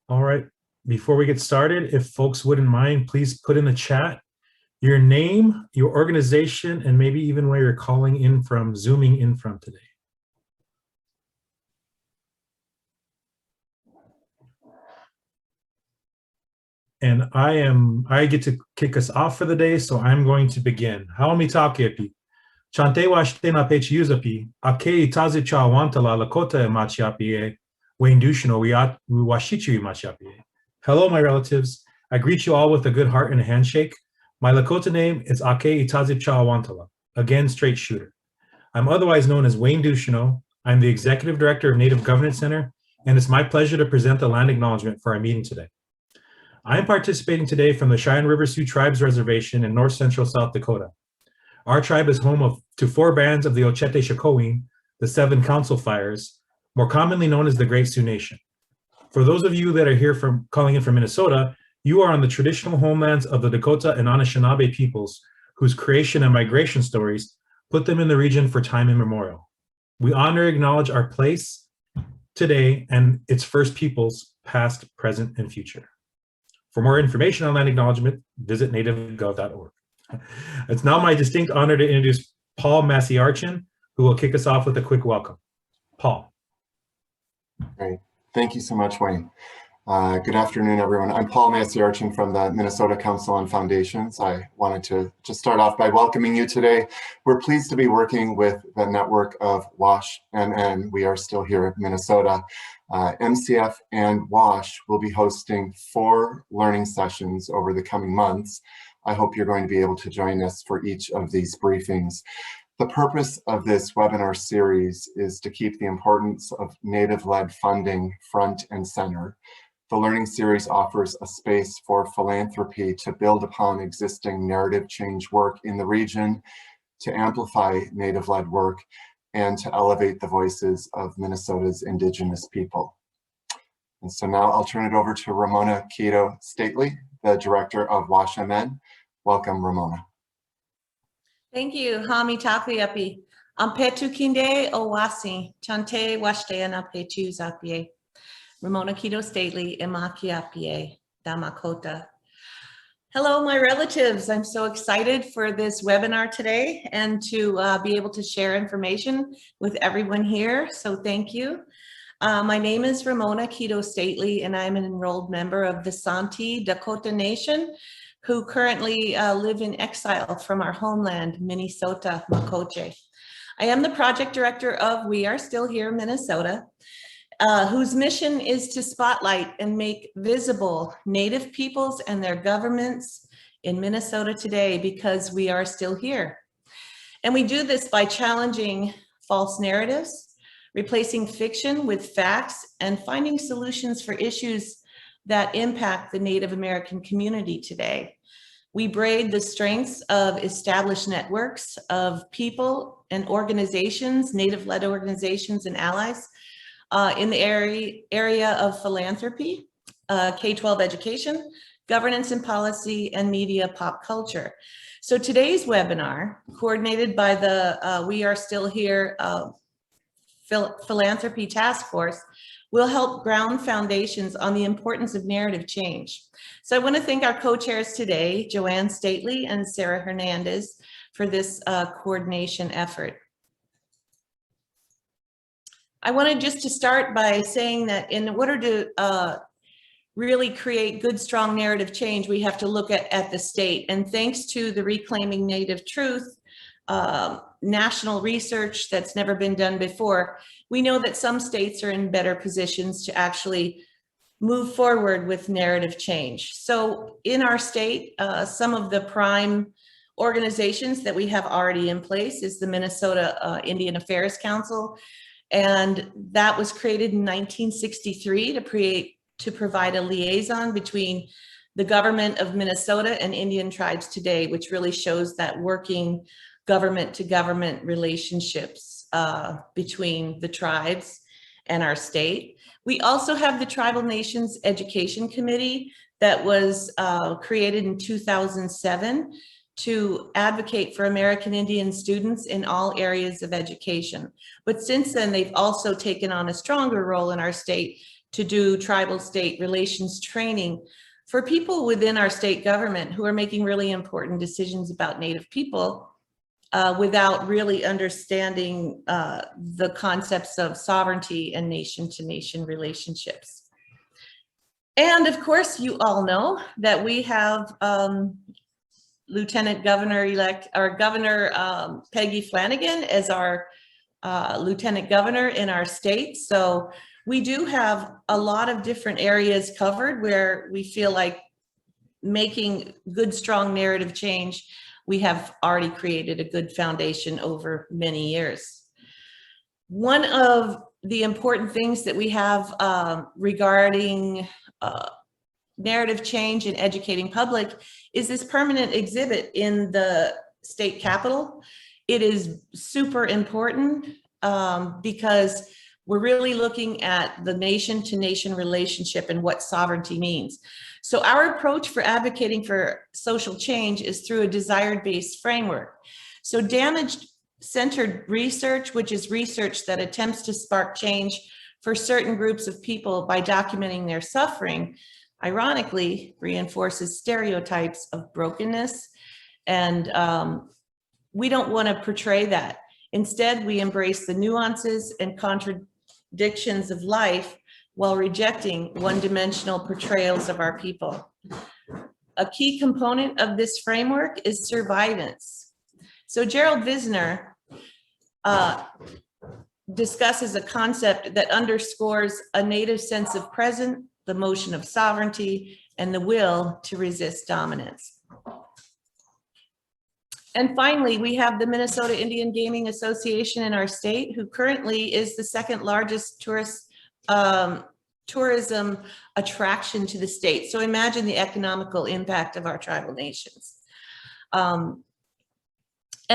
All right, before we get started, if folks wouldn't mind, please put in the chat your name, your organization, and maybe even where you're calling in from, zooming in from today. And I get to kick us off for the day, so I'm going to begin. Haumitakepi. Chante washte na pechi uzapi, ake itazi cha wantala lakota machiapie, waindushino washichi machiapie. Hello, my relatives. I greet you all with a good heart and a handshake. My Lakota name is Ake Itazi Cha Wantala, again, straight shooter. I'm otherwise known as Wayne Ducheneau. I'm the Executive Director of Native Governance Center, and it's my pleasure to present the land acknowledgement for our meeting today. I am participating today from the Cheyenne River Sioux Tribes Reservation in north central South Dakota. Our tribe is home to 4 bands of the Ochete Shakowin, the 7 Council Fires, more commonly known as the Great Sioux Nation. For those of you that are here calling in from Minnesota, you are on the traditional homelands of the Dakota and Anishinaabe peoples, whose creation and migration stories put them in the region for time immemorial. We honor and acknowledge our place today and its first peoples, past, present, and future. For more information on land acknowledgement, visit nativegov.org. It's now my distinct honor to introduce Paul Massey-Archin, who will kick us off with a quick welcome. Paul. Great. Thank you so much, Wayne. Good afternoon, everyone. I'm Paul Massey-Archin from the Minnesota Council on Foundations. I wanted to just start off by welcoming you today. We're pleased to be working with the network of WASH and We Are Still Here in Minnesota. MCF and WASH will be hosting 4 learning sessions over the coming months. I hope you're going to be able to join us for each of these briefings. The purpose of this webinar series is to keep the importance of Native-led funding front and center. The learning series offers a space for philanthropy to build upon existing narrative change work in the region, to amplify Native-led work, and to elevate the voices of Minnesota's Indigenous people. And so now I'll turn it over to Ramona Quito Stately, the director of WashMN. Welcome, Ramona. Thank you. Hami Takuyapi. Ampetu kinde owasi. Chante washte petu zapie. Ramona Quito Stately, Emakiapie, Damakota. Hello, my relatives. I'm so excited for this webinar today and to be able to share information with everyone here. So thank you. My name is Ramona Quito Stately, and I'm an enrolled member of the Santee Dakota Nation, who currently live in exile from our homeland, Minnesota, Makoche. I am the project director of We Are Still Here, Minnesota, whose mission is to spotlight and make visible Native peoples and their governments in Minnesota today, because we are still here. And we do this by challenging false narratives, replacing fiction with facts, and finding solutions for issues that impact the Native American community today. We braid the strengths of established networks of people and organizations, Native-led organizations and allies, in the area of philanthropy, K-12 education, governance and policy, and media pop culture. So today's webinar, coordinated by the We Are Still Here Philanthropy Task Force, will help ground foundations on the importance of narrative change. So I want to thank our co-chairs today, Joanne Stately and Sarah Hernandez, for this coordination effort. I wanted just to start by saying that in order to really create good, strong narrative change, we have to look at the state. And thanks to the Reclaiming Native Truth national research that's never been done before, we know that some states are in better positions to actually move forward with narrative change. So in our state, some of the prime organizations that we have already in place is the Minnesota Indian Affairs Council. And that was created in 1963 to provide a liaison between the government of Minnesota and Indian tribes today, which really shows that working government to government relationships between the tribes and our state. We also have the Tribal Nations Education Committee that was created in 2007 to advocate for American Indian students in all areas of education. But since then, they've also taken on a stronger role in our state to do tribal state relations training for people within our state government who are making really important decisions about Native people without really understanding the concepts of sovereignty and nation-to-nation relationships. And of course, you all know that we have Lieutenant Governor-elect, or Governor Peggy Flanagan as our Lieutenant Governor in our state. So we do have a lot of different areas covered where we feel like making good, strong narrative change. We have already created a good foundation over many years. One of the important things that we have regarding narrative change and educating public is this permanent exhibit in the state capitol. It is super important because we're really looking at the nation-to-nation relationship and what sovereignty means. So our approach for advocating for social change is through a desired-based framework. So damage-centered research, which is research that attempts to spark change for certain groups of people by documenting their suffering, ironically reinforces stereotypes of brokenness. And we don't want to portray that. Instead, we embrace the nuances and contradictions of life while rejecting one-dimensional portrayals of our people. A key component of this framework is survivance. So Gerald Visner discusses a concept that underscores a Native sense of present, the motion of sovereignty, and the will to resist dominance. And finally, we have the Minnesota Indian Gaming Association in our state, who currently is the second largest tourism attraction to the state. So imagine the economical impact of our tribal nations. And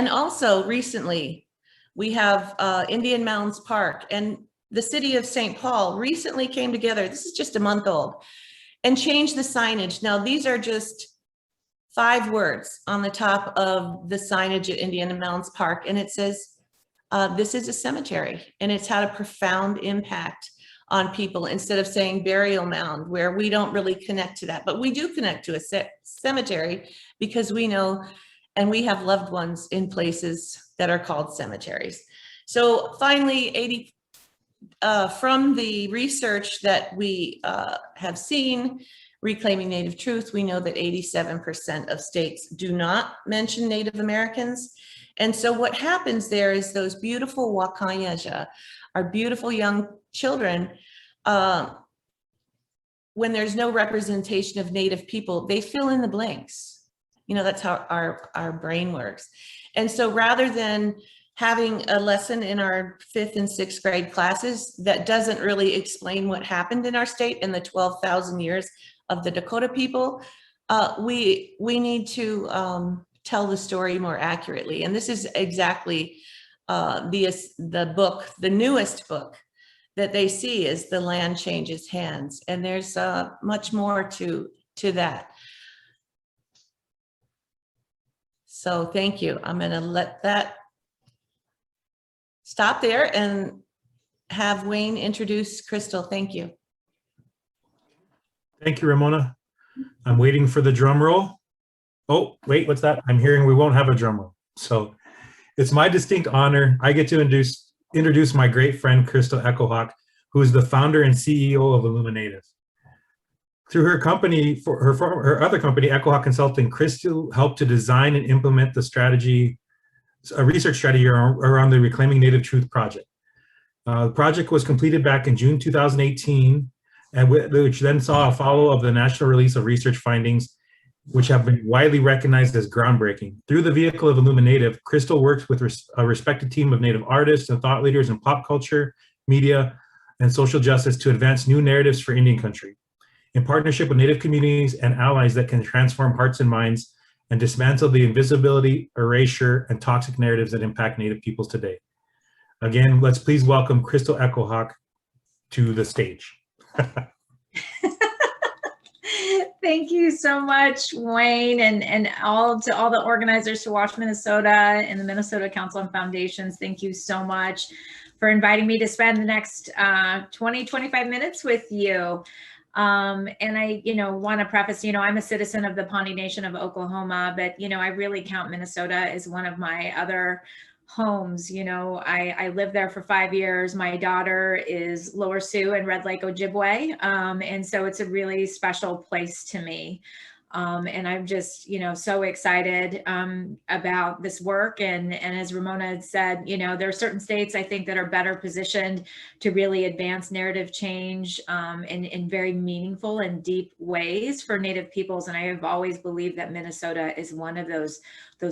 also recently, we have Indian Mounds Park, and the city of St. Paul recently came together, this is just a month old, and changed the signage. Now, these are just 5 words on the top of the signage at Indian Mounds Park, and it says, this is a cemetery, and it's had a profound impact on people, instead of saying burial mound, where we don't really connect to that. But we do connect to a cemetery because we know, and we have loved ones in places that are called cemeteries. So finally, from the research that we have seen, Reclaiming Native Truth, we know that 87% of states do not mention Native Americans. And so what happens there is those beautiful Wakanyaja, our beautiful young children, when there's no representation of Native people, they fill in the blanks. You know, that's how our brain works. And so rather than having a lesson in our 5th and 6th grade classes that doesn't really explain what happened in our state in the 12,000 years of the Dakota people, we need to tell the story more accurately. And this is exactly the book, the newest book that they see is The Land Changes Hands. And there's much more to that. So thank you. I'm going to let that stop there and have Wayne introduce Crystal. Thank you. Thank you, Ramona. I'm waiting for the drum roll. Oh, wait, what's that? I'm hearing we won't have a drum roll. So it's my distinct honor. I get to introduce my great friend, Crystal Echohawk, who is the founder and CEO of Illuminative. Through her company, for her other company, Echohawk Consulting, Crystal helped to design and implement the strategy, a research strategy around the Reclaiming Native Truth project. The project was completed back in June 2018, and which then saw a follow of the national release of research findings, which have been widely recognized as groundbreaking. Through the vehicle of Illuminative, Crystal works with a respected team of Native artists and thought leaders in pop culture, media, and social justice to advance new narratives for Indian country. In partnership with Native communities and allies that can transform hearts and minds and dismantle the invisibility, erasure, and toxic narratives that impact Native peoples today. Again, let's please welcome Crystal Echohawk to the stage. Thank you so much, Wayne, and to all the organizers to Watch Minnesota and the Minnesota Council on Foundations. Thank you so much. for inviting me to spend the next 20-25 minutes with you. And I, want to preface, I'm a citizen of the Pawnee Nation of Oklahoma, but, I really count Minnesota as one of my other homes. I lived there for 5 years. My daughter is Lower Sioux and Red Lake Ojibwe. And so it's a really special place to me. And I'm just, so excited about this work. And as Ramona had said, there are certain states I think that are better positioned to really advance narrative change in very meaningful and deep ways for Native peoples. And I have always believed that Minnesota is one of those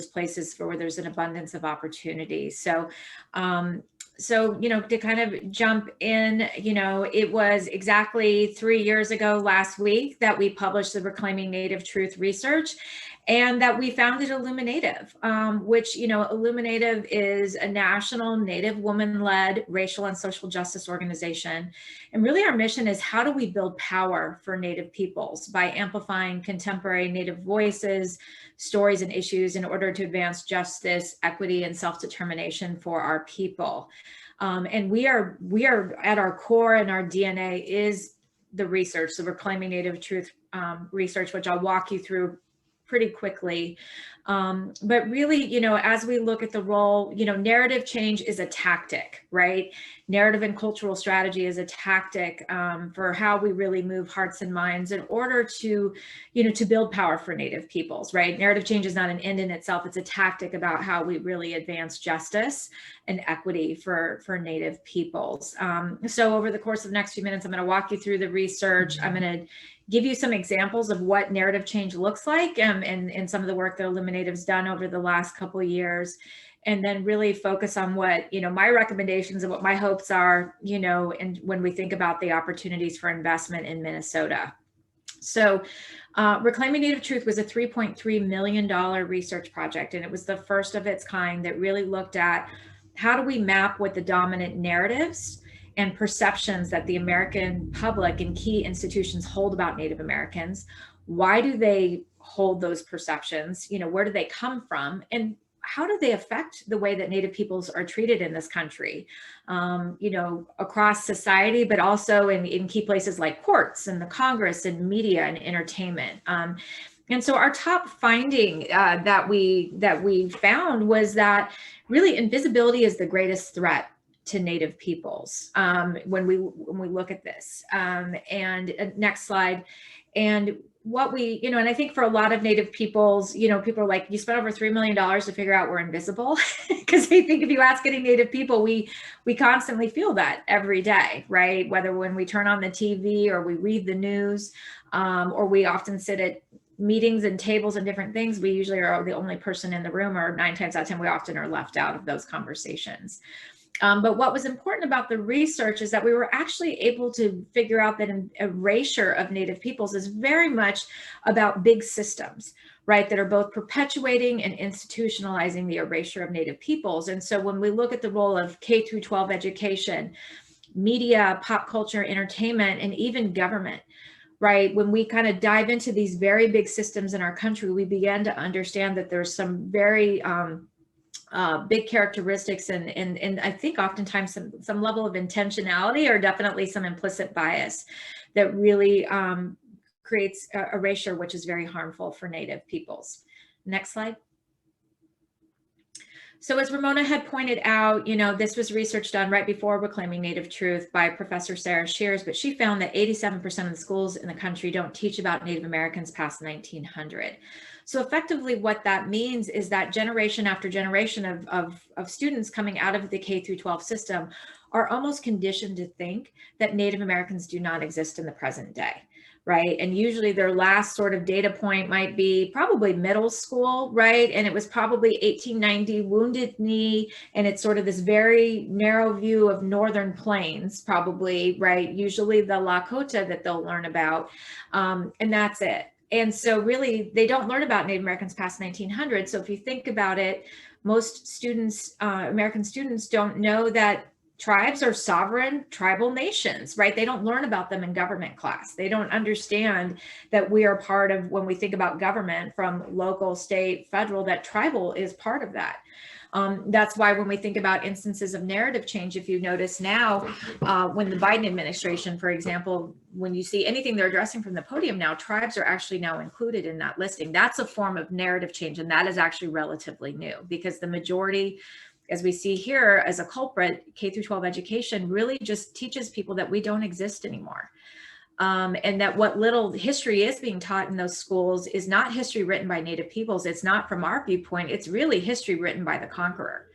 places where there's an abundance of opportunity. So to kind of jump in, it was exactly 3 years ago last week that we published the Reclaiming Native Truth research, and that we founded Illuminative, which, Illuminative is a national Native woman-led racial and social justice organization. And really our mission is, how do we build power for Native peoples by amplifying contemporary Native voices, stories, and issues in order to advance justice, equity, and self-determination for our people. And we are at our core, and our DNA is the research, the Reclaiming Native Truth research, which I'll walk you through pretty quickly. But really, as we look at the role, narrative change is a tactic, right? Narrative and cultural strategy is a tactic for how we really move hearts and minds in order to, to build power for Native peoples, right? Narrative change is not an end in itself. It's a tactic about how we really advance justice and equity for Native peoples. So over the course of the next few minutes, I'm going to walk you through the research. I'm going to give you some examples of what narrative change looks like and some of the work that Illuminative's done over the last couple of years, and then really focus on what, my recommendations and what my hopes are, and when we think about the opportunities for investment in Minnesota. So Reclaiming Native Truth was a $3.3 million research project, and it was the first of its kind that really looked at how do we map what the dominant narratives and perceptions that the American public and key institutions hold about Native Americans. Why do they hold those perceptions? Where do they come from? And how do they affect the way that Native peoples are treated in this country, across society, but also in key places like courts and the Congress and media and entertainment. And so our top finding that we found was that really invisibility is the greatest threat to Native peoples when we look at this. And next slide. And what we, and I think for a lot of Native peoples, people are like, you spent over $3 million to figure out we're invisible, because I think if you ask any Native people, we constantly feel that every day, right? Whether when we turn on the TV or we read the news, or we often sit at meetings and tables and different things, we usually are the only person in the room, or 9 times out of 10, we often are left out of those conversations. But what was important about the research is that we were actually able to figure out that an erasure of Native peoples is very much about big systems, right, that are both perpetuating and institutionalizing the erasure of Native peoples. And so when we look at the role of K through 12 education, media, pop culture, entertainment, and even government, right, when we kind of dive into these very big systems in our country, we began to understand that there's some very big characteristics and I think oftentimes some level of intentionality, or definitely some implicit bias that really creates erasure, which is very harmful for Native peoples. Next slide. So as Ramona had pointed out, this was research done right before Reclaiming Native Truth by Professor Sarah Shears, but she found that 87% of the schools in the country don't teach about Native Americans past 1900. So effectively what that means is that generation after generation of students coming out of the K through 12 system are almost conditioned to think that Native Americans do not exist in the present day, right? And usually their last sort of data point might be probably middle school, right? And it was probably 1890, Wounded Knee, and it's sort of this very narrow view of Northern Plains, probably, right? Usually the Lakota that they'll learn about, and that's it. And so really, they don't learn about Native Americans past 1900. So if you think about it, most students, American students, don't know that tribes are sovereign tribal nations, right? They don't learn about them in government class. They don't understand that we are part of, when we think about government from local, state, federal, that tribal is part of that. That's why when we think about instances of narrative change, if you notice now, when the Biden administration, for example, when you see anything they're addressing from the podium now, tribes are actually now included in that listing. That's a form of narrative change. And that is actually relatively new, because the majority, as we see here as a culprit, K through 12 education really just teaches people that we don't exist anymore. And that what little history is being taught in those schools is not history written by Native peoples. It's not from our viewpoint. It's really history written by the conqueror.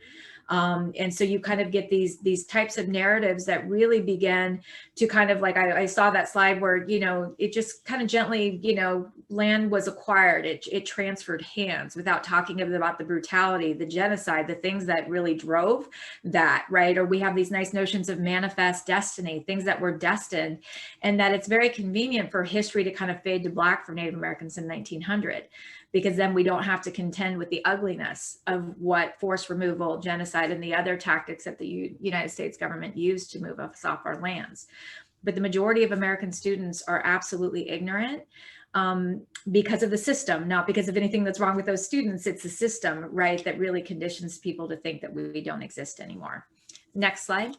And so you kind of get these types of narratives that really begin to kind of, like I saw that slide where, you know, it just kind of gently, you know, land was acquired, it transferred hands, without talking about the brutality, the genocide, the things that really drove that, right? Or we have these nice notions of manifest destiny, things that were destined, and that it's very convenient for history to kind of fade to black for Native Americans in 1900. Because then we don't have to contend with the ugliness of what forced removal, genocide, and the other tactics that the United States government used to move us off our lands. But the majority of American students are absolutely ignorant because of the system, not because of anything that's wrong with those students. It's the system, right, that really conditions people to think that we don't exist anymore. Next slide.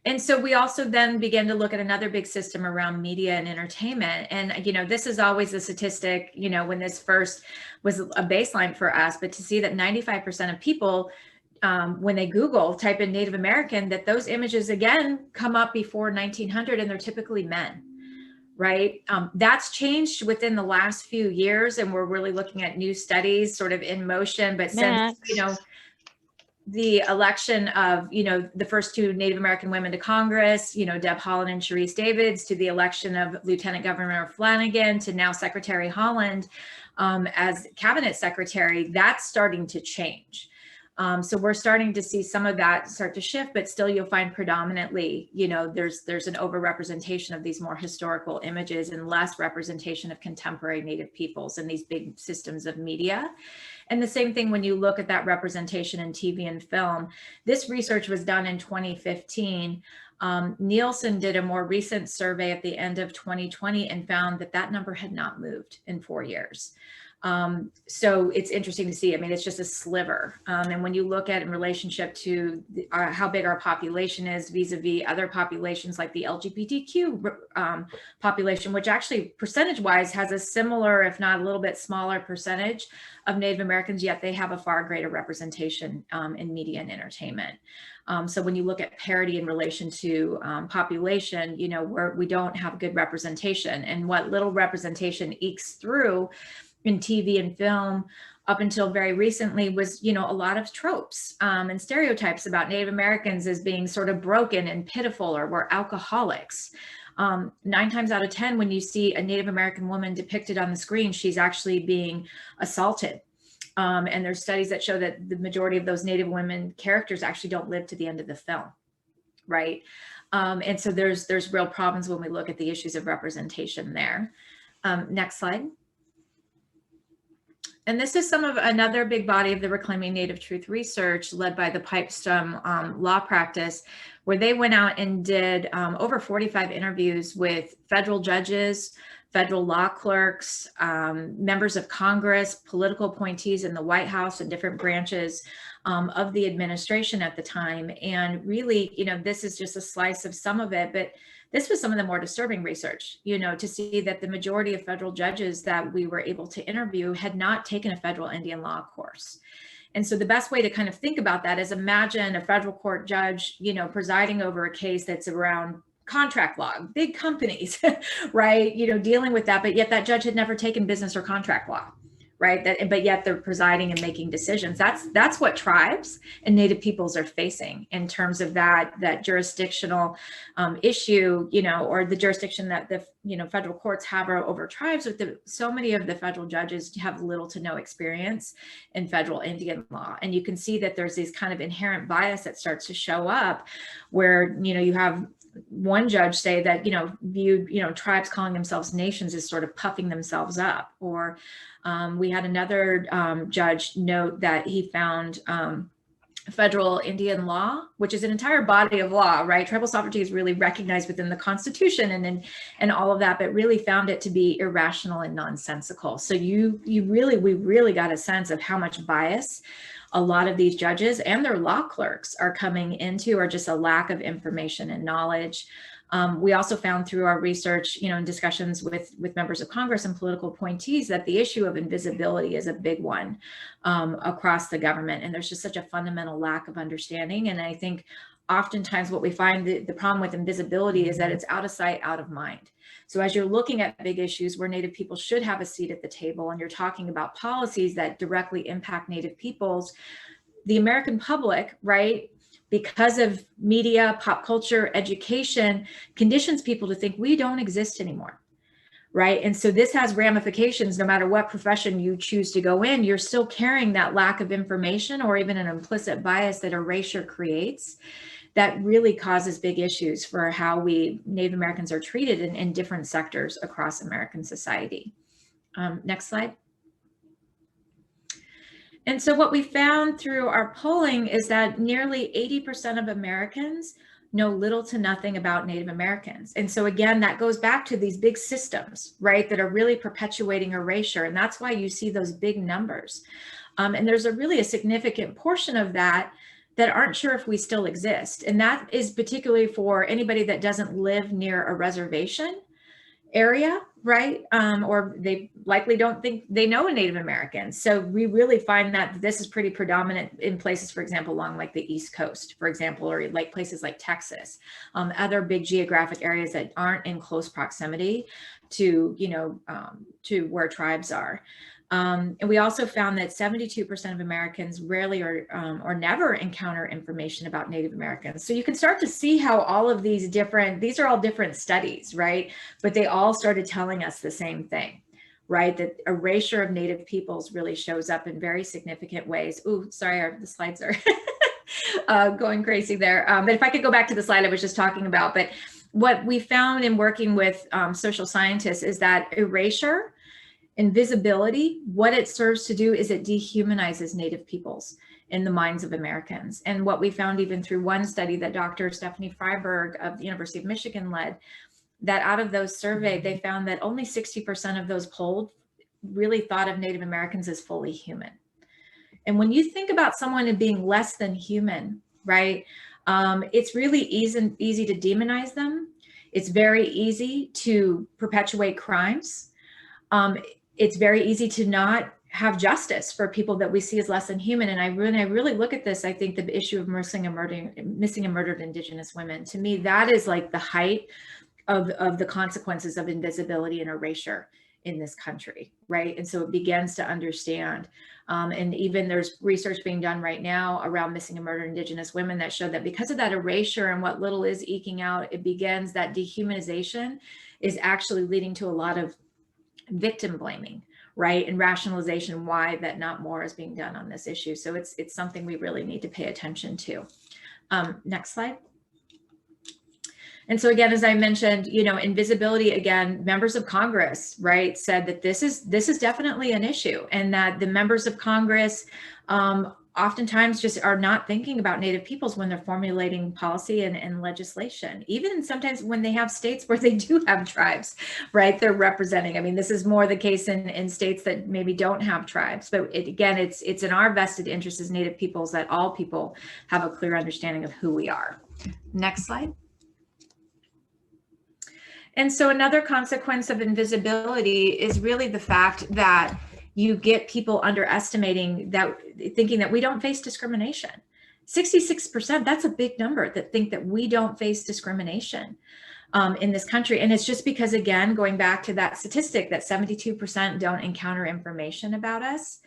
And so we also then begin to look at another big system around media and entertainment. And, you know, this is always a statistic, you know, when this first was a baseline for us, but to see that 95% of people, when they Google, type in Native American, that those images again come up before 1900, and they're typically men, right? That's changed within the last few years, and we're really looking at new studies sort of in motion, but since, you know, the election of, you know, the first two Native American women to Congress, you know, Deb Haaland and Sharice Davids, to the election of Lieutenant Governor Flanagan, to now Secretary Haaland as cabinet secretary, that's starting to change. So we're starting to see some of that start to shift, but still you'll find predominantly, you know, there's an overrepresentation of these more historical images and less representation of contemporary Native peoples in these big systems of media. And the same thing when you look at that representation in TV and film. This research was done in 2015. Nielsen did a more recent survey at the end of 2020 and found that that number had not moved in 4 years. So it's interesting to see. I mean, it's just a sliver. And when you look at it in relationship to how big our population is vis-a-vis other populations like the LGBTQ population, which actually percentage-wise has a similar, if not a little bit smaller percentage of Native Americans, yet they have a far greater representation in media and entertainment. So when you look at parity in relation to population, you know, we don't have good representation, and what little representation ekes through in TV and film up until very recently was, you know, a lot of tropes and stereotypes about Native Americans as being sort of broken and pitiful, or we're alcoholics. 9 times out of 10, when you see a Native American woman depicted on the screen, she's actually being assaulted. And there's studies that show that the majority of those Native women characters actually don't live to the end of the film, right? And so there's real problems when we look at the issues of representation there. Next slide. And this is some of another big body of the Reclaiming Native Truth research led by the Pipestone Law Practice, where they went out and did over 45 interviews with federal judges, federal law clerks, members of Congress, political appointees in the White House and different branches of the administration at the time. And really, you know, this is just a slice of some of it, but this was some of the more disturbing research, you know, to see that the majority of federal judges that we were able to interview had not taken a federal Indian law course. And so the best way to kind of think about that is imagine a federal court judge, you know, presiding over a case that's around contract law, big companies, right? You know, dealing with that, but yet that judge had never taken business or contract law, right? But yet they're presiding and making decisions. That's what tribes and Native peoples are facing in terms of that jurisdictional issue, you know, or the jurisdiction that the, you know, federal courts have over tribes. With so many of the federal judges have little to no experience in federal Indian law, and you can see that there's this kind of inherent bias that starts to show up, where, you know, you have one judge say that, you know, viewed, you know, tribes calling themselves nations as sort of puffing themselves up. Or we had another judge note that he found federal Indian law, which is an entire body of law, right? Tribal sovereignty is really recognized within the Constitution and all of that, but really found it to be irrational and nonsensical. So we really got a sense of how much bias a lot of these judges and their law clerks are coming into, or just a lack of information and knowledge. We also found through our research, in discussions with members of Congress and political appointees, that the issue of invisibility is a big one across the government. And there's just such a fundamental lack of understanding. And I think oftentimes what we find, the problem with invisibility is that it's out of sight, out of mind. So as you're looking at big issues where Native people should have a seat at the table, and you're talking about policies that directly impact Native peoples, the American public, right, because of media, pop culture, education, conditions people to think we don't exist anymore, right? And so this has ramifications. No matter what profession you choose to go in, you're still carrying that lack of information, or even an implicit bias that erasure creates, that really causes big issues for how we Native Americans are treated in different sectors across American society. Next slide. And so what we found through our polling is that nearly 80% of Americans know little to nothing about Native Americans. And so again, that goes back to these big systems, right, that are really perpetuating erasure. And that's why you see those big numbers. And there's a significant portion of that aren't sure if we still exist. And that is particularly for anybody that doesn't live near a reservation area, right? Or they likely don't think they know a Native American. So we really find that this is pretty predominant in places, for example, along like the East Coast, for example, or like places like Texas, other big geographic areas that aren't in close proximity to, to where tribes are. And we also found that 72% of Americans rarely or never encounter information about Native Americans. So you can start to see how all of these are all different studies, right? But they all started telling us the same thing, right? That erasure of Native peoples really shows up in very significant ways. Ooh, sorry, the slides are going crazy there. But if I could go back to the slide I was just talking about, but what we found in working with social scientists is that erasure, invisibility, what it serves to do is it dehumanizes Native peoples in the minds of Americans. And what we found even through one study that Dr. Stephanie Freiberg of the University of Michigan led, that out of those surveyed, they found that only 60% of those polled really thought of Native Americans as fully human. And when you think about someone as being less than human, right, it's really easy to demonize them. It's very easy to perpetuate crimes. It's very easy to not have justice for people that we see as less than human. And when I really look at this, I think the issue of missing and murdered Indigenous women, to me, that is like the height of the consequences of invisibility and erasure in this country, right? And so it begins to understand. And even there's research being done right now around missing and murdered Indigenous women that show that because of that erasure and what little is eking out, it begins that dehumanization is actually leading to a lot of victim blaming, right? And rationalization why that not more is being done on this issue. So it's something we really need to pay attention to. Next slide. And so again, as I mentioned, invisibility, again, members of Congress, right, said that this is definitely an issue, and that the members of Congress oftentimes just are not thinking about Native peoples when they're formulating policy and legislation, even sometimes when they have states where they do have tribes, right, they're representing. I mean, this is more the case in states that maybe don't have tribes, but it's in our vested interest as Native peoples that all people have a clear understanding of who we are. Next slide. And so another consequence of invisibility is really the fact that you get people underestimating that, thinking that we don't face discrimination. 66%, that's a big number that think that we don't face discrimination in this country. And it's just because, again, going back to that statistic that 72% don't encounter information about us.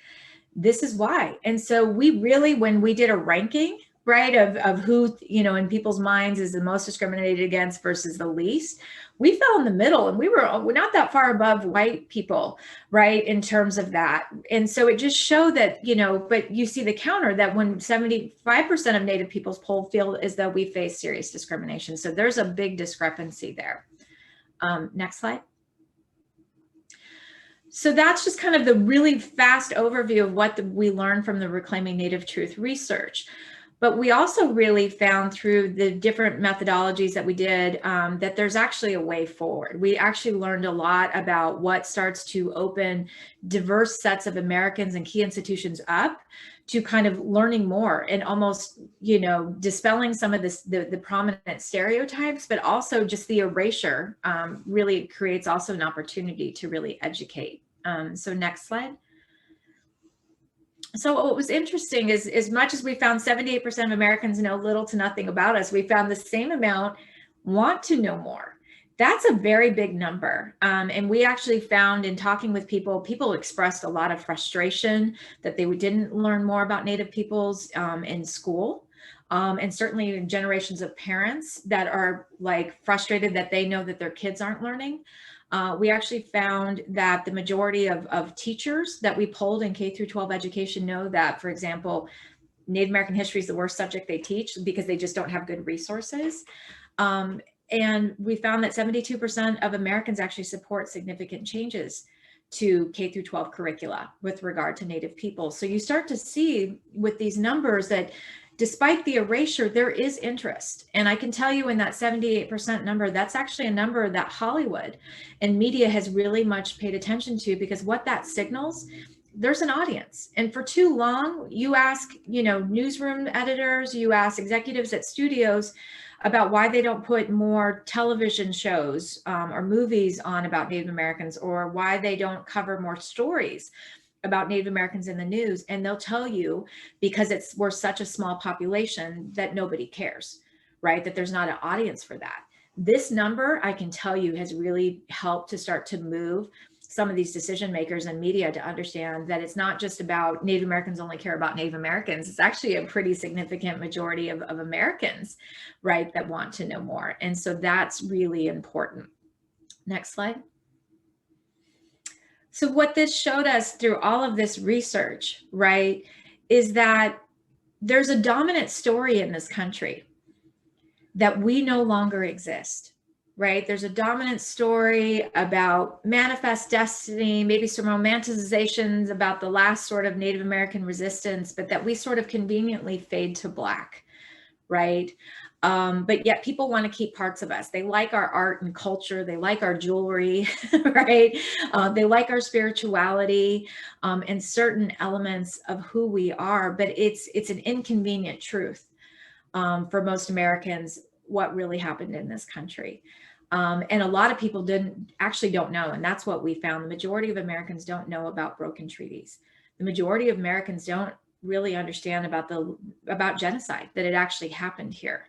This is why. And so we really, when we did a ranking, right, of who, in people's minds is the most discriminated against versus the least, we fell in the middle, and we're not that far above white people, right, in terms of that. And so it just showed that, but you see the counter that when 75% of Native people's polled feel as though we face serious discrimination. So there's a big discrepancy there. Next slide. So that's just kind of the really fast overview of what we learned from the Reclaiming Native Truth research. But we also really found through the different methodologies that we did that there's actually a way forward. We actually learned a lot about what starts to open diverse sets of Americans and key institutions up to kind of learning more and almost, you know, dispelling some of this, the prominent stereotypes, but also just the erasure really creates also an opportunity to really educate. So next slide. So what was interesting is, as much as we found 78% of Americans know little to nothing about us, we found the same amount want to know more. That's a very big number. And we actually found in talking with people, people expressed a lot of frustration that they didn't learn more about Native peoples in school. And certainly generations of parents that are like frustrated that they know that their kids aren't learning. We actually found that the majority of teachers that we polled in K through 12 education know that, for example, Native American history is the worst subject they teach because they just don't have good resources. And we found that 72% of Americans actually support significant changes to K through 12 curricula with regard to Native people. So you start to see with these numbers that despite the erasure, there is interest. And I can tell you in that 78% number, that's actually a number that Hollywood and media has really much paid attention to, because what that signals, there's an audience. And for too long, you ask, you know, newsroom editors, you ask executives at studios about why they don't put more television shows or movies on about Native Americans, or why they don't cover more stories about Native Americans in the news. And they'll tell you because we're such a small population that nobody cares, right? That there's not an audience for that. This number, I can tell you, has really helped to start to move some of these decision makers and media to understand that it's not just about Native Americans only care about Native Americans. It's actually a pretty significant majority of Americans, right, that want to know more. And so that's really important. Next slide. So what this showed us through all of this research, right, is that there's a dominant story in this country that we no longer exist, right? There's a dominant story about manifest destiny, maybe some romanticizations about the last sort of Native American resistance, but that we sort of conveniently fade to black, right? But yet people want to keep parts of us. They like our art and culture. They like our jewelry, right? They like our spirituality and certain elements of who we are. But it's an inconvenient truth for most Americans what really happened in this country. And a lot of people don't know. And that's what we found. The majority of Americans don't know about broken treaties. The majority of Americans don't really understand about genocide, that it actually happened here.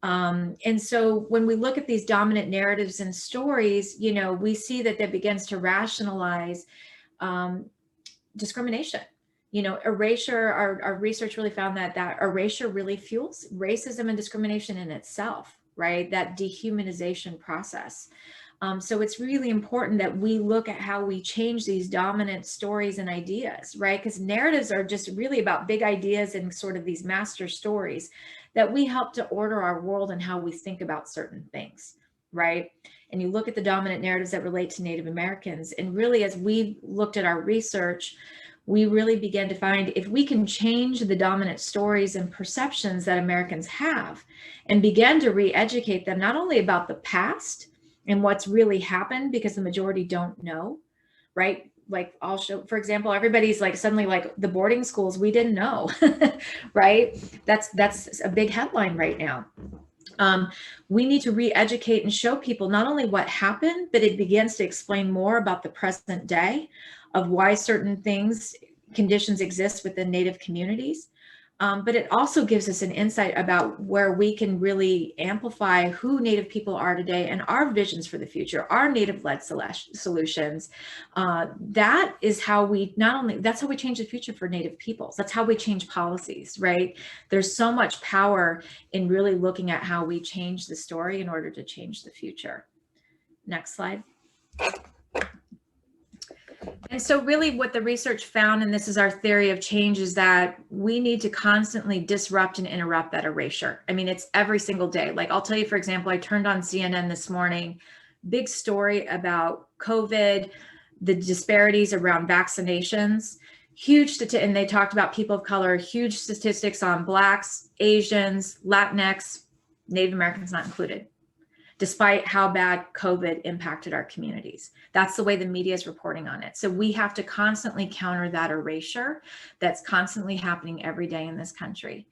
And so when we look at these dominant narratives and stories, you know, we see that begins to rationalize discrimination. You know, erasure, our research really found that erasure really fuels racism and discrimination in itself, right? That dehumanization process. So it's really important that we look at how we change these dominant stories and ideas, right? Because narratives are just really about big ideas and sort of these master stories that we help to order our world and how we think about certain things, right? And you look at the dominant narratives that relate to Native Americans, and really as we looked at our research, we really began to find if we can change the dominant stories and perceptions that Americans have and begin to re-educate them, not only about the past and what's really happened, because the majority don't know, right? Like I'll show, for example, everybody's like suddenly like the boarding schools, we didn't know, right? That's a big headline right now. We need to re-educate and show people not only what happened, but it begins to explain more about the present day of why certain conditions exist within Native communities. But it also gives us an insight about where we can really amplify who Native people are today and our visions for the future, our Native-led solutions. That is how that's how we change the future for Native peoples. That's how we change policies, right? There's so much power in really looking at how we change the story in order to change the future. Next slide. And so really what the research found, and this is our theory of change, is that we need to constantly disrupt and interrupt that erasure. I mean, it's every single day. Like I'll tell you, for example, I turned on CNN this morning, big story about COVID, the disparities around vaccinations. And they talked about people of color, huge statistics on Blacks, Asians, Latinx, Native Americans not included, despite how bad COVID impacted our communities. That's the way the media is reporting on it. So we have to constantly counter that erasure that's constantly happening every day in this country.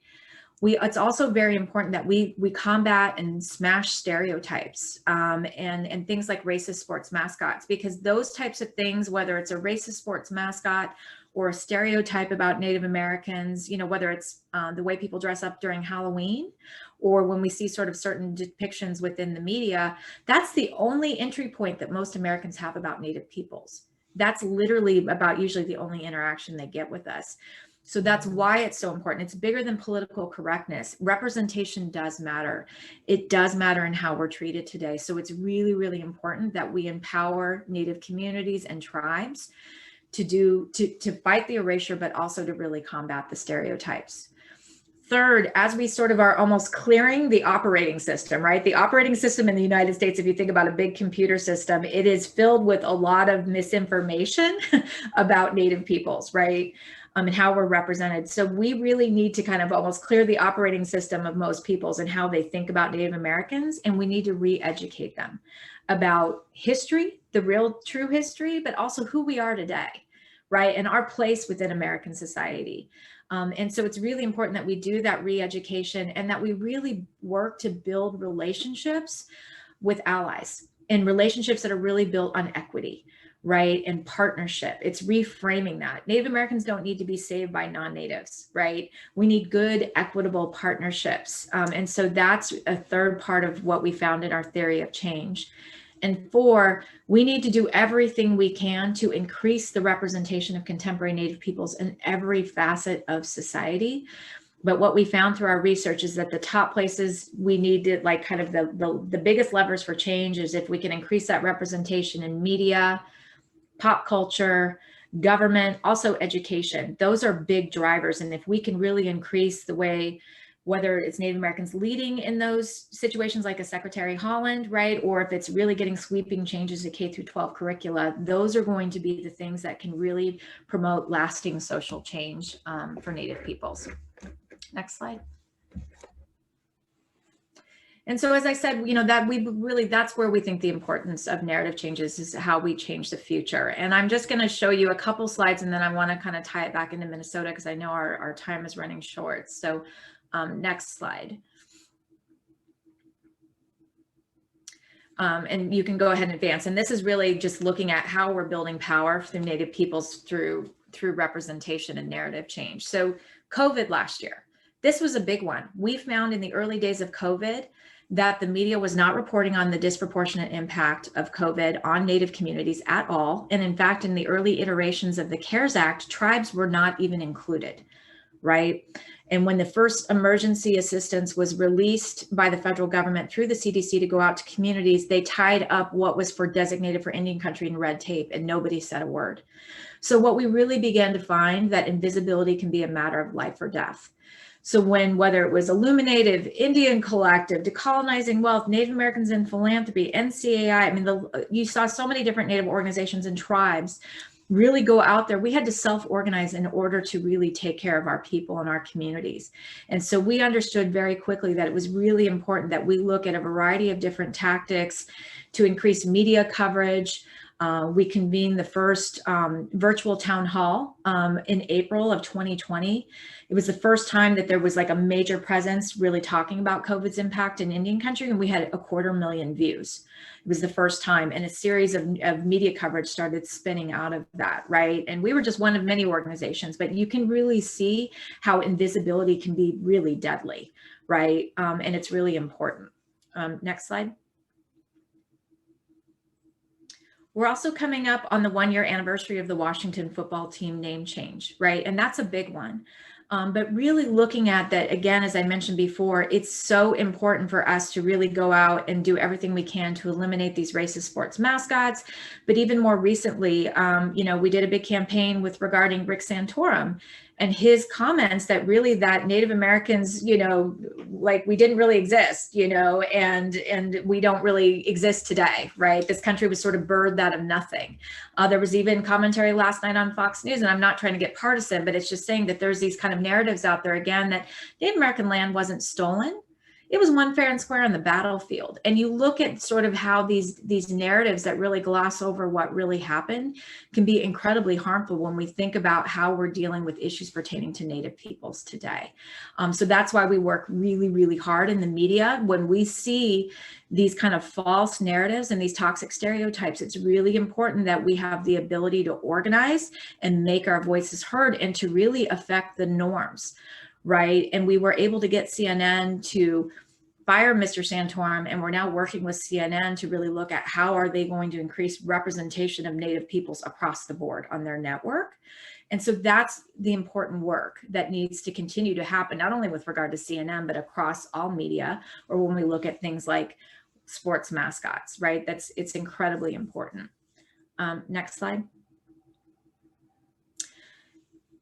It's also very important that we combat and smash stereotypes and things like racist sports mascots, because those types of things, whether it's a racist sports mascot or a stereotype about Native Americans, you know, whether it's the way people dress up during Halloween, or when we see sort of certain depictions within the media, that's the only entry point that most Americans have about Native peoples. That's literally about usually the only interaction they get with us. So that's why it's so important. It's bigger than political correctness. Representation does matter. It does matter in how we're treated today. So it's really, really important that we empower Native communities and tribes to fight the erasure, but also to really combat the stereotypes. Third, as we sort of are almost clearing the operating system, right? The operating system in the United States, if you think about a big computer system, it is filled with a lot of misinformation about Native peoples, right? And how we're represented. So we really need to kind of almost clear the operating system of most peoples and how they think about Native Americans. And we need to re-educate them about history, the real true history, but also who we are today, right? And our place within American society. And so it's really important that we do that re-education and that we really work to build relationships with allies and relationships that are really built on equity, right? And partnership. It's reframing that. Native Americans don't need to be saved by non-natives, right? We need good, equitable partnerships. And so that's a third part of what we found in our theory of change. And 4, we need to do everything we can to increase the representation of contemporary Native peoples in every facet of society. But what we found through our research is that the top places we need to, like, kind of the biggest levers for change is if we can increase that representation in media, pop culture, government, also education. Those are big drivers. And if we can really increase the way, whether it's Native Americans leading in those situations like a Secretary Holland, right? Or if it's really getting sweeping changes to K-12 curricula, those are going to be the things that can really promote lasting social change for Native peoples. Next slide. And so, as I said, you know, that's where we think the importance of narrative changes is how we change the future. And I'm just going to show you a couple slides and then I want to kind of tie it back into Minnesota because I know our time is running short. So next slide. And you can go ahead and advance. And this is really just looking at how we're building power through Native peoples through representation and narrative change. So COVID last year, this was a big one. We found in the early days of COVID that the media was not reporting on the disproportionate impact of COVID on Native communities at all. And in fact, in the early iterations of the CARES Act, tribes were not even included, right? And when the first emergency assistance was released by the federal government through the CDC to go out to communities, they tied up what was designated for Indian country in red tape and nobody said a word. So what we really began to find that invisibility can be a matter of life or death. So whether it was Illuminative, Indian Collective, Decolonizing Wealth, Native Americans in Philanthropy, NCAI, I mean, you saw so many different Native organizations and tribes really go out there. We had to self-organize in order to really take care of our people and our communities. And so we understood very quickly that it was really important that we look at a variety of different tactics to increase media coverage. We convened the first virtual town hall in April of 2020. It was the first time that there was like a major presence really talking about COVID's impact in Indian country, and we had 250,000 views. It was the first time, and a series of media coverage started spinning out of that, right? And we were just one of many organizations, but you can really see how invisibility can be really deadly, right? And it's really important. Next slide. We're also coming up on the 1-year anniversary of the Washington football team name change, right? And that's a big one. But really looking at that, again, as I mentioned before, it's so important for us to really go out and do everything we can to eliminate these racist sports mascots. But even more recently, you know, we did a big campaign regarding Rick Santorum and his comments that really that Native Americans, you know, like we didn't really exist, you know, and we don't really exist today, right? This country was sort of birthed out of nothing. There was even commentary last night on Fox News, and I'm not trying to get partisan, but it's just saying that there's these kind of narratives out there again that Native American land wasn't stolen. It was won fair and square on the battlefield. And you look at sort of how these narratives that really gloss over what really happened can be incredibly harmful when we think about how we're dealing with issues pertaining to Native peoples today. So that's why we work really, really hard in the media. When we see these kind of false narratives and these toxic stereotypes, it's really important that we have the ability to organize and make our voices heard and to really affect the norms. Right. And we were able to get CNN to fire Mr. Santorum, and we're now working with CNN to really look at how are they going to increase representation of Native peoples across the board on their network. And so that's the important work that needs to continue to happen, not only with regard to CNN, but across all media, or when we look at things like sports mascots, right? It's incredibly important. Next slide.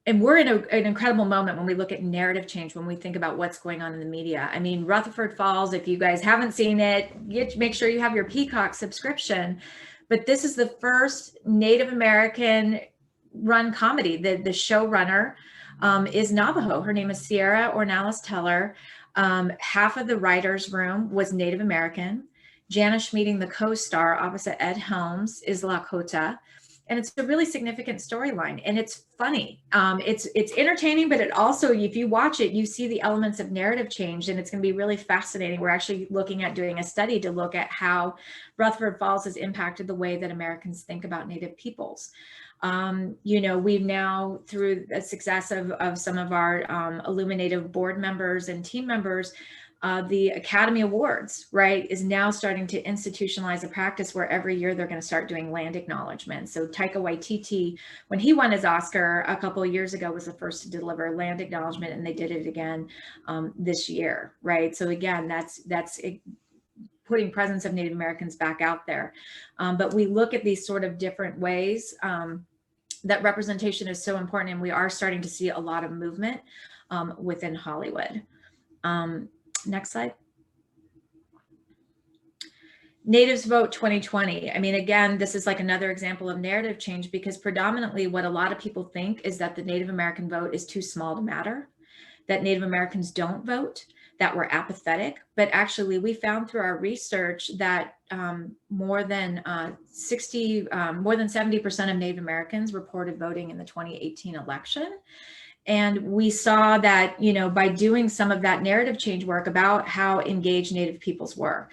And we're in an incredible moment when we look at narrative change, when we think about what's going on in the media. I mean, Rutherford Falls, if you guys haven't seen it, make sure you have your Peacock subscription. But this is the first Native American run comedy. The showrunner is Navajo. Her name is Sierra Ornelas Teller. Half of the writer's room was Native American. Janice Schmieding, the co-star opposite Ed Helms, is Lakota. And it's a really significant storyline, and it's funny. It's entertaining, but it also, if you watch it, you see the elements of narrative change, and it's going to be really fascinating. We're actually looking at doing a study to look at how Rutherford Falls has impacted the way that Americans think about Native peoples. You know, we've now, through the success of some of our Illuminative board members and team members, the Academy Awards, right, is now starting to institutionalize a practice where every year they're going to start doing land acknowledgement. So Taika Waititi, when he won his Oscar a couple of years ago, was the first to deliver land acknowledgement, and they did it again this year, right? So again, that's putting presence of Native Americans back out there. But we look at these sort of different ways that representation is so important, and we are starting to see a lot of movement within Hollywood. Next slide. Natives Vote 2020. I mean, again, this is like another example of narrative change, because predominantly what a lot of people think is that the Native American vote is too small to matter, that Native Americans don't vote, that we're apathetic. But actually, we found through our research that more than 70% of Native Americans reported voting in the 2018 election. And we saw that, you know, by doing some of that narrative change work about how engaged Native peoples were,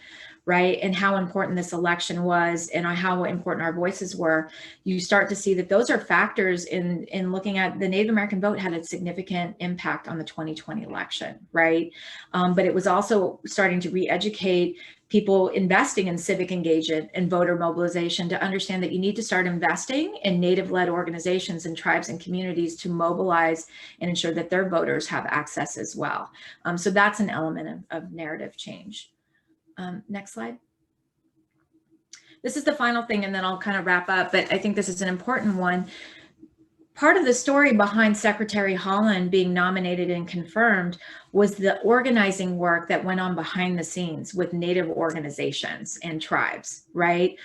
right, and how important this election was and how important our voices were, you start to see that those are factors in looking at the Native American vote had a significant impact on the 2020 election, right? But it was also starting to re-educate people investing in civic engagement and voter mobilization to understand that you need to start investing in Native-led organizations and tribes and communities to mobilize and ensure that their voters have access as well. So that's an element of narrative change. Next slide. This is the final thing, and then I'll kind of wrap up, but I think this is an important one. Part of the story behind Secretary Haaland being nominated and confirmed was the organizing work that went on behind the scenes with Native organizations and tribes, right?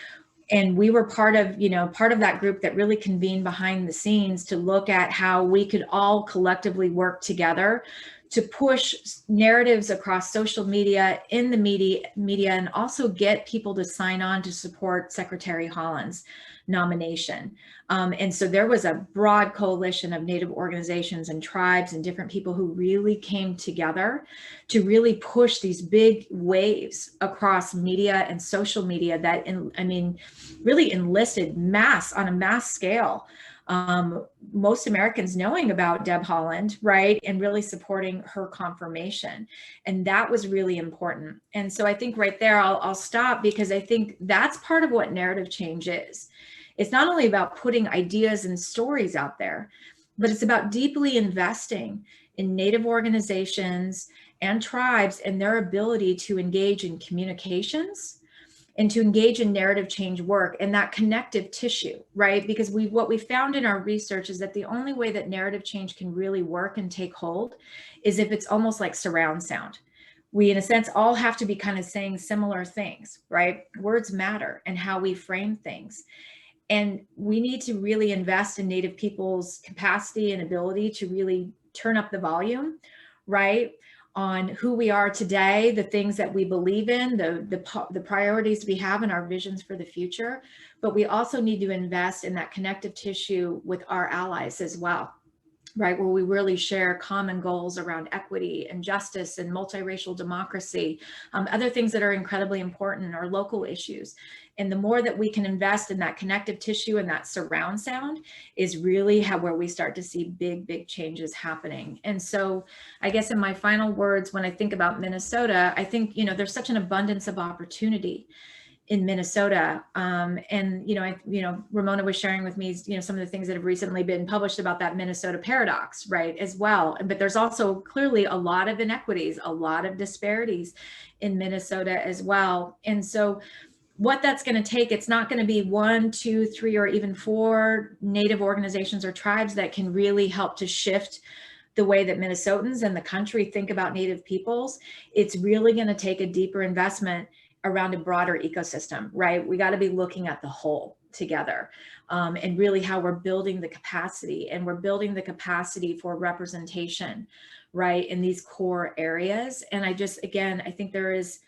And we were part of that group that really convened behind the scenes to look at how we could all collectively work together to push narratives across social media, in the media, and also get people to sign on to support Secretary Haaland's nomination. And so there was a broad coalition of Native organizations and tribes and different people who really came together to really push these big waves across media and social media that, really enlisted on a mass scale. Most Americans knowing about Deb Haaland, right, and really supporting her confirmation. And that was really important. And so I think right there, I'll stop, because I think that's part of what narrative change is. It's not only about putting ideas and stories out there, but it's about deeply investing in Native organizations and tribes and their ability to engage in communications and to engage in narrative change work and that connective tissue, right? Because what we found in our research is that the only way that narrative change can really work and take hold is if it's almost like surround sound. We, in a sense, all have to be kind of saying similar things, right? Words matter and how we frame things. And we need to really invest in Native people's capacity and ability to really turn up the volume, right? On who we are today, the things that we believe in, the priorities we have and our visions for the future. But we also need to invest in that connective tissue with our allies as well, right? Where we really share common goals around equity and justice and multiracial democracy, other things that are incredibly important are local issues. And the more that we can invest in that connective tissue and that surround sound is really where we start to see big changes happening. And so I guess in my final words, when I think about Minnesota, I think, there's such an abundance of opportunity in Minnesota. Ramona was sharing with me, some of the things that have recently been published about that Minnesota paradox, right, as well. But there's also clearly a lot of inequities, a lot of disparities in Minnesota as well. And so what that's going to take, it's not going to be 1, 2, 3, or even 4 Native organizations or tribes that can really help to shift the way that Minnesotans and the country think about Native peoples. It's really going to take a deeper investment around a broader ecosystem, right? We got to be looking at the whole together, and really how we're building the capacity, and we're building the capacity for representation, right, in these core areas. And I think there's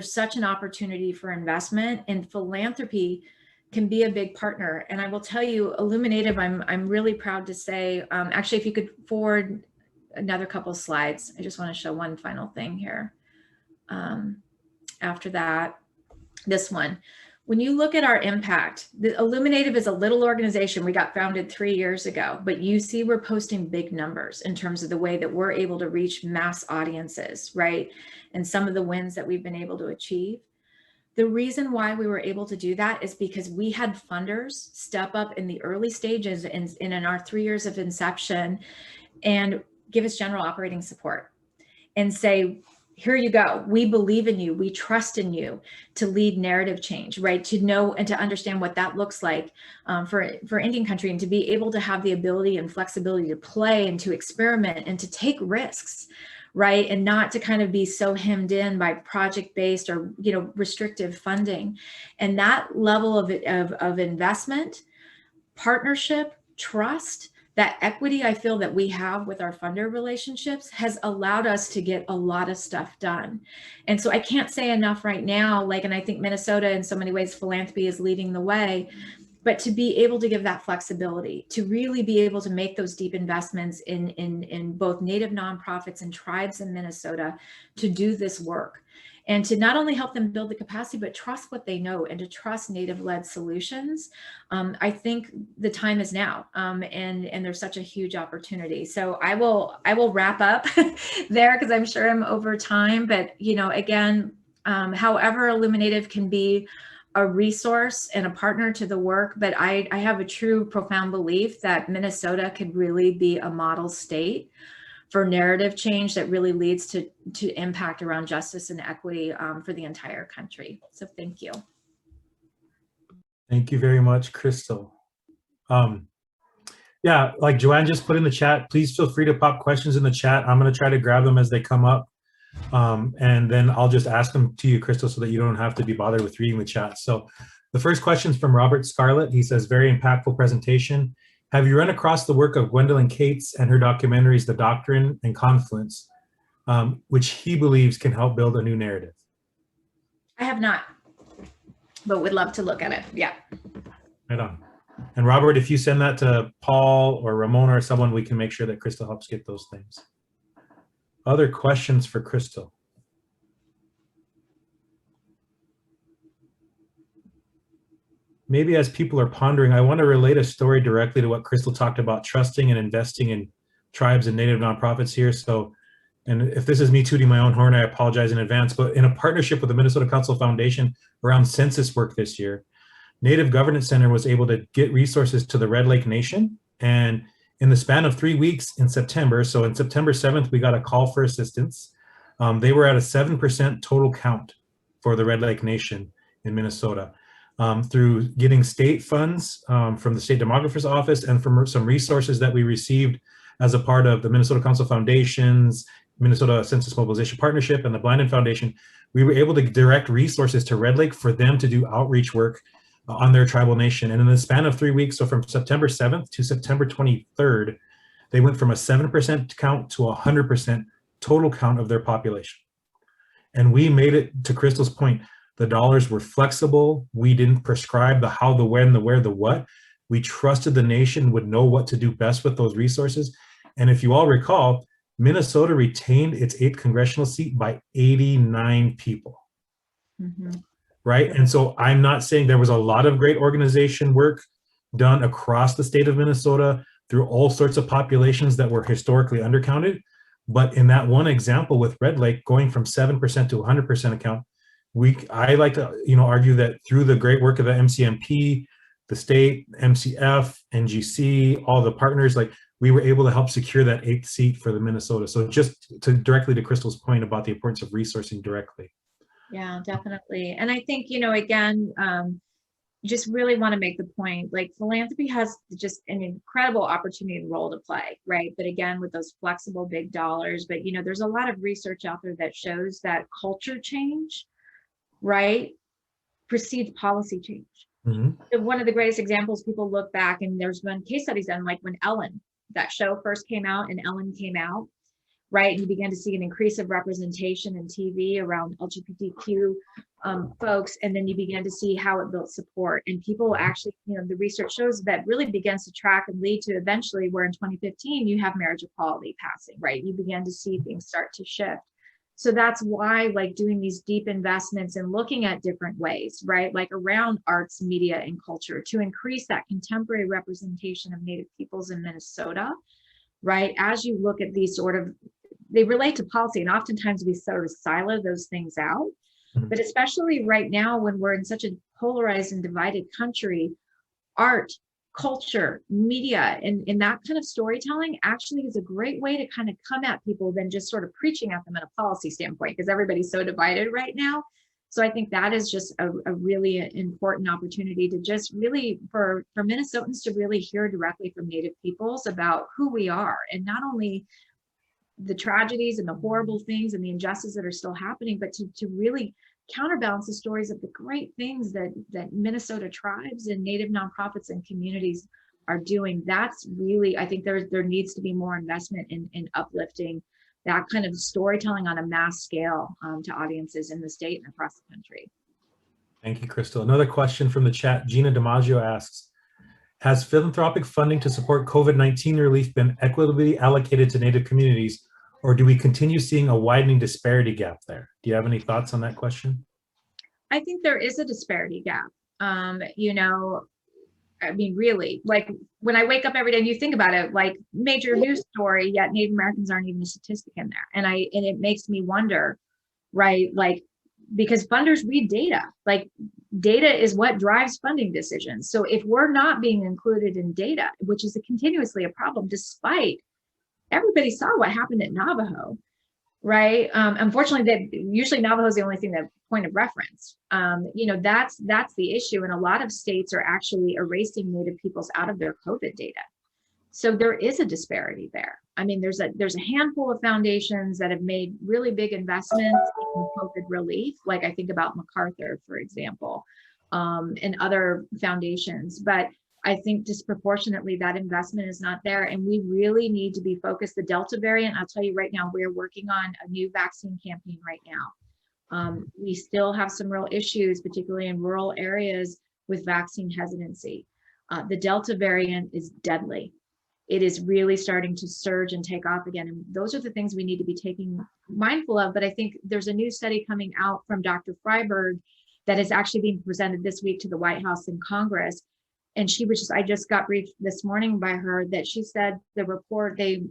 such an opportunity for investment, and philanthropy can be a big partner. And I will tell you, Illuminative, I'm really proud to say, actually, if you could forward another couple slides, I just want to show one final thing here. After that, this one. When you look at our impact, the Illuminative is a little organization. We got founded 3 years ago, but you see we're posting big numbers in terms of the way that we're able to reach mass audiences, right? And some of the wins that we've been able to achieve. The reason why we were able to do that is because we had funders step up in the early stages in our 3 years of inception and give us general operating support and say, here you go. We believe in you. We trust in you to lead narrative change, right? To know and to understand what that looks like for Indian country, and to be able to have the ability and flexibility to play and to experiment and to take risks, right? And not to kind of be so hemmed in by project-based or, restrictive funding. And that level of investment, partnership, trust, that equity I feel that we have with our funder relationships has allowed us to get a lot of stuff done. And so I can't say enough right now, and I think Minnesota in so many ways, philanthropy is leading the way, but to be able to give that flexibility, to really be able to make those deep investments in both Native nonprofits and tribes in Minnesota to do this work. And to not only help them build the capacity, but trust what they know and to trust Native-led solutions. I think the time is now, and there's such a huge opportunity. So I will wrap up there because I'm sure I'm over time. But again, however Illuminative can be a resource and a partner to the work, but I have a true profound belief that Minnesota could really be a model state for narrative change that really leads to impact around justice and equity for the entire country. So thank you. Thank you very much, Crystal. Yeah, like Joanne just put in the chat, please feel free to pop questions in the chat. I'm going to try to grab them as they come up. And then I'll just ask them to you, Crystal, so that you don't have to be bothered with reading the chat. So the first question is from Robert Scarlett. He says, very impactful presentation. Have you run across the work of Gwendolyn Cates and her documentaries, The Doctrine and Confluence, which he believes can help build a new narrative? I have not, but would love to look at it. Yeah. Right on. And Robert, if you send that to Paul or Ramona or someone, we can make sure that Crystal helps get those things. Other questions for Crystal? Maybe as people are pondering, I want to relate a story directly to what Crystal talked about, trusting and investing in tribes and Native nonprofits here. So, and if this is me tooting my own horn, I apologize in advance, but in a partnership with the Minnesota Council Foundation around census work this year, Native Governance Center was able to get resources to the Red Lake Nation. And in the span of 3 weeks in September, so in September 7th, we got a call for assistance. They were at a 7% total count for the Red Lake Nation. in Minnesota. Through getting state funds from the State Demographer's Office and from some resources that we received as a part of the Minnesota Council Foundations, Minnesota Census Mobilization Partnership, and the Blinded Foundation, we were able to direct resources to Red Lake for them to do outreach work on their tribal nation. And in the span of 3 weeks, so from September 7th to September 23rd, they went from a 7% count to 100% total count of their population. And we made it, to Crystal's point, the dollars were flexible. We didn't prescribe the how, the when, the where, the what. We trusted the nation would know what to do best with those resources. And if you all recall, Minnesota retained its 8th congressional seat by 89 people, right? And so I'm not saying there was a lot of great organization work done across the state of Minnesota through all sorts of populations that were historically undercounted. But in that one example with Red Lake going from 7% to 100% account, I like to argue that through the great work of the MCMP, the state, MCF, NGC, all the partners, like we were able to help secure that 8th seat for the Minnesota. So just directly to Crystal's point about the importance of resourcing directly. Yeah, definitely. And I think, again, just really want to make the point, like philanthropy has just an incredible opportunity and role to play, right? But again, with those flexible big dollars, but there's a lot of research out there that shows that culture change, right, precedes policy change. So one of the greatest examples, people look back and there's been case studies done, like when Ellen, that show first came out and Ellen came out, right? And you began to see an increase of representation in TV around LGBTQ folks. And then you began to see how it built support. And people actually, the research shows that really begins to track and lead to eventually where in 2015, you have marriage equality passing, right? You began to see things start to shift. So that's why, like, doing these deep investments and looking at different ways, right? Like around arts, media, and culture to increase that contemporary representation of Native peoples in Minnesota, right? As you look at these they relate to policy, and oftentimes we sort of silo those things out. But especially right now, when we're in such a polarized and divided country, art, culture, media, and that kind of storytelling actually is a great way to kind of come at people than just sort of preaching at them in a policy standpoint, because everybody's so divided right now. So I think that is just a really important opportunity to just really, for Minnesotans to really hear directly from Native peoples about who we are, and not only the tragedies and the horrible things and the injustices that are still happening, but to really counterbalance the stories of the great things that Minnesota tribes and Native nonprofits and communities are doing. That's really, I think there needs to be more investment in uplifting that kind of storytelling on a mass scale to audiences in the state and across the country. Thank you, Crystal. Another question from the chat. Gina DiMaggio asks, has philanthropic funding to support COVID-19 relief been equitably allocated to Native communities, or do we continue seeing a widening disparity gap there? Do you have any thoughts on that question? I think there is a disparity gap. I mean, really, like when I wake up every day and you think about it, like major news story, yet Native Americans aren't even a statistic in there. And it makes me wonder, right? Like, because funders read data, like data is what drives funding decisions. So if we're not being included in data, which is continuously a problem, despite everybody saw what happened at Navajo, right? Unfortunately, usually Navajo is the only thing that point of reference. That's the issue. And a lot of states are actually erasing Native peoples out of their COVID data. So there is a disparity there. I mean, there's a handful of foundations that have made really big investments in COVID relief, like I think about MacArthur, for example, and other foundations. But I think disproportionately that investment is not there, and we really need to be focused. The Delta variant, I'll tell you right now, we're working on a new vaccine campaign right now. We still have some real issues, particularly in rural areas, with vaccine hesitancy. The Delta variant is deadly. It is really starting to surge and take off again. And those are the things we need to be taking mindful of. But I think there's a new study coming out from Dr. Freiberg that is actually being presented this week to the White House and Congress. And I just got briefed this morning by her that she said the report, they